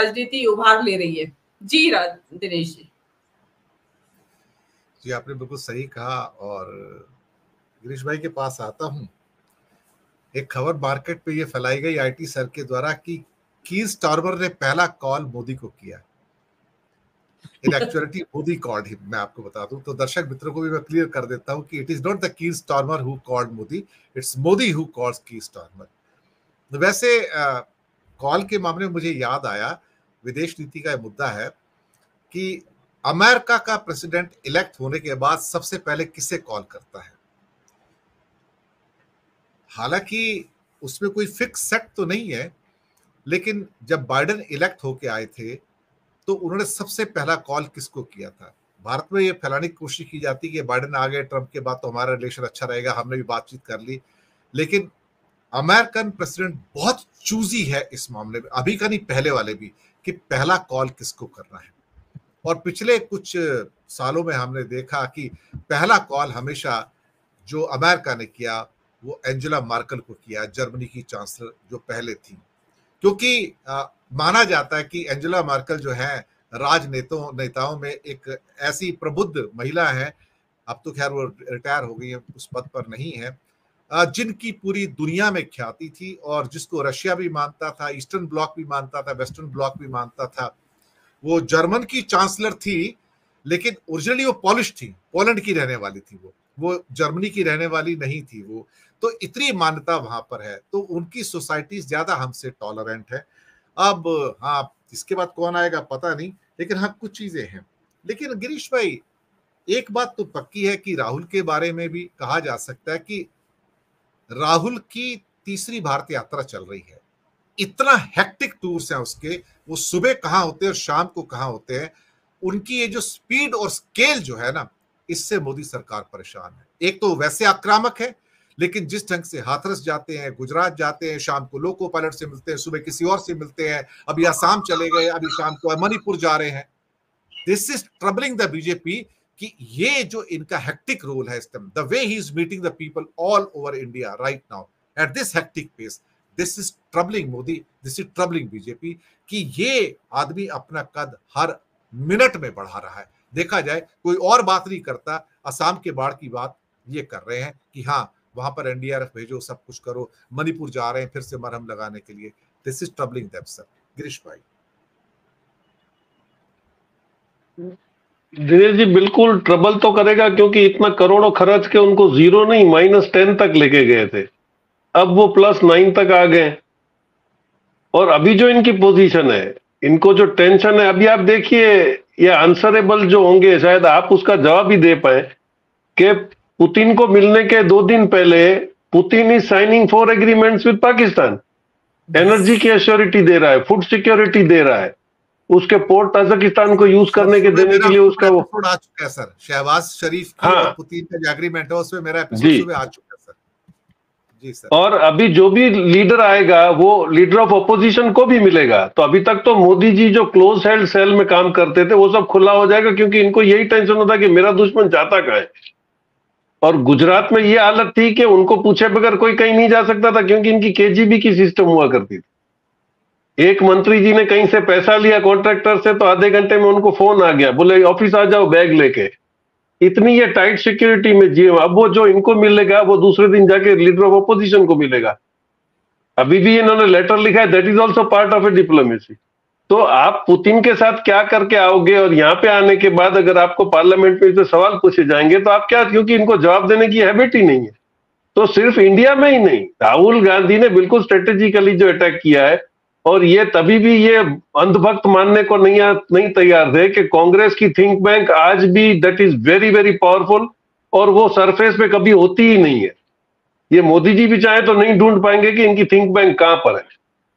राजनीति उभार ले रही है। जी दिनेश जी। जी, आपने बिल्कुल सही कहा। और गिरीश भाई के पास आता हूं। एक खबर मार्केट पे ये फैलाई गई आईटी सेल के द्वारा कि कीर स्टारमर ने पहला कॉल मोदी को किया। इन एक्चुअलिटी मोदी कॉल्ड हिम। मैं आपको बता दूं तो दर्शक मित्रों को भी मैं क्लियर कर देता हूं कि it is not the Keir Starmer who called Modi, it's Modi who calls Keir Starmer. वैसे कॉल के मामले में मुझे याद आया, विदेश नीति का मुद्दा है कि अमेरिका का प्रेसिडेंट इलेक्ट होने के बाद सबसे पहले किसे कॉल करता है। हालांकि उसमें कोई फिक्स सेट तो नहीं है, लेकिन जब बाइडेन इलेक्ट होके आए थे तो उन्होंने सबसे पहला कॉल किसको किया था। भारत में ये फैलाने की कोशिश की जाती है कि बाइडेन आ गए ट्रंप के बाद तो हमारा रिलेशन अच्छा रहेगा, हमने भी बातचीत कर ली। लेकिन अमेरिकन प्रेसिडेंट बहुत चूजी है इस मामले में, अभी का नहीं पहले वाले भी, कि पहला कॉल किसको करना है। और पिछले कुछ सालों में हमने देखा कि पहला कॉल हमेशा जो अमेरिका ने किया वो एंजेला मार्केल को किया, जर्मनी की चांसलर जो पहले थी। क्योंकि माना जाता है कि एंजेला मार्केल जो है नेताओं में एक ऐसी प्रबुद्ध महिला है, अब तो खैर वो रिटायर हो गई है, उस पद पर नहीं है, जिनकी पूरी दुनिया में ख्याति थी और जिसको रशिया भी मानता था, ईस्टर्न ब्लॉक भी मानता था, वेस्टर्न ब्लॉक भी मानता था। वो जर्मन की चांसलर थी, लेकिन ओरिजिनली वो पॉलिश थी, पोलैंड की रहने वाली थी, वो जर्मनी की रहने वाली नहीं थी। वो तो इतनी मान्यता वहां पर है, तो उनकी सोसाइटी ज्यादा हमसे टॉलरेंट है। अब हाँ, इसके बाद कौन आएगा पता नहीं, लेकिन हाँ कुछ चीजें हैं। लेकिन गिरीश भाई, एक बात तो पक्की है कि राहुल के बारे में भी कहा जा सकता है कि राहुल की तीसरी भारत यात्रा चल रही है। इतना हेक्टिक टूर्स हैं उसके, वो सुबह कहाँ होते हैं और शाम को कहाँ होते हैं। उनकी ये जो स्पीड और स्केल जो है ना, इससे मोदी सरकार परेशान है। एक तो वैसे आक्रामक है, लेकिन जिस ढंग से हाथरस जाते हैं, गुजरात जाते हैं, शाम को लोको पायलट से मिलते हैं, सुबह किसी और से मिलते हैं, अभी आसाम चले गए, अभी शाम को मणिपुर जा रहे हैं। This is troubling the BJP कि ये जो इनका हेक्टिक रोल है, the way he is meeting the people all over India right now at this hectic pace, this is troubling Modi, this is troubling BJP कि ये आदमी अपना कद हर मिनट में बढ़ा रहा है। देखा जाए कोई और बात नहीं करता, असम के बाढ़ की बात ये कर रहे हैं कि हाँ वहां पर एनडीआरएफ भेजो, सब कुछ करो। मणिपुर जा रहे हैं फिर से मरहम लगाने के लिए। This is troubling them sir. Girish भाई। दिनेश जी, बिल्कुल ट्रबल तो करेगा, क्योंकि इतना करोड़ों खर्च के उनको 0 नहीं -10 तक लेके गए थे, अब वो +9 तक आ गए। और अभी जो इनकी पोजीशन है, इनको जो टेंशन है, अभी आप देखिए ये आंसरेबल जो होंगे, शायद आप उसका जवाब ही दे पाए कि पुतिन को मिलने के 2 दिन पहले Putin is signing 4 agreements with Pakistan. Energy की एश्योरिटी दे रहा है, फूड सिक्योरिटी दे रहा है, उसके पोर्ट ताजिकिस्तान को यूज करने के देने के लिए उसका वो आ चुका है सर। शहबाज शरीफ की और पुतिन का जो एग्रीमेंट है उसमें मेरा एपिसोड सुबह आ चुका है सर। जी सर। और अभी जो भी लीडर आएगा वो लीडर ऑफ अपोजिशन को भी मिलेगा। तो अभी तक तो मोदी जी जो क्लोज हेल्ड सेल में काम करते थे वो सब खुला हो जाएगा, क्योंकि इनको यही टेंशन होता कि मेरा दुश्मन जाता कहाँ है। और गुजरात में ये हालत थी कि उनको पूछे बगैर कोई कहीं नहीं जा सकता था, क्योंकि इनकी केजीबी की सिस्टम हुआ करती थी। एक मंत्री जी ने कहीं से पैसा लिया कॉन्ट्रैक्टर से, तो आधे घंटे में उनको फोन आ गया, बोले ऑफिस आ जाओ बैग लेके। इतनी ये टाइट सिक्योरिटी में जिए। अब वो जो इनको मिलेगा वो दूसरे दिन जाके लीडर ऑफ अपोजिशन को मिलेगा। अभी भी इन्होंने लेटर लिखा है, that is also part of A diplomacy. तो आप पुतिन के साथ क्या करके आओगे, और यहाँ पे आने के बाद अगर आपको पार्लियामेंट में इसे सवाल पूछे जाएंगे तो आप क्या, क्योंकि इनको जवाब देने की हैबिट ही नहीं है। तो सिर्फ इंडिया में ही नहीं, राहुल गांधी ने बिल्कुल स्ट्रेटेजिकली जो अटैक किया है, और ये तभी भी ये अंधभक्त मानने को नहीं तैयार थे कि कांग्रेस की थिंक बैंक आज भी that is very very powerful, और वो सरफेस पे कभी होती ही नहीं है। ये मोदी जी भी चाहे तो नहीं ढूंढ पाएंगे कि इनकी थिंक बैंक कहां पर है।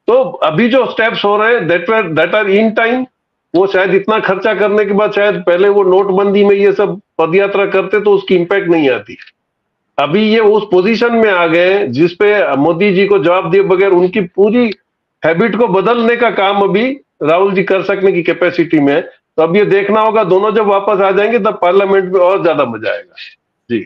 तो अभी जो स्टेप्स हो रहे हैं दैट आर इन टाइम, वो शायद इतना खर्चा करने के बाद शायद पहले वो नोटबंदी में ये सब पदयात्रा करते तो उसकी इंपैक्ट नहीं आती। अभी ये उस पोजीशन में आ गए जिसपे मोदी जी को जवाब दिए बगैर उनकी पूरी हैबिट को बदलने का काम अभी राहुल जी कर सकने की कैपेसिटी में है। तो अब ये देखना होगा, दोनों जब वापस आ जाएंगे तब पार्लियामेंट में और ज्यादा मजा आएगा। जी।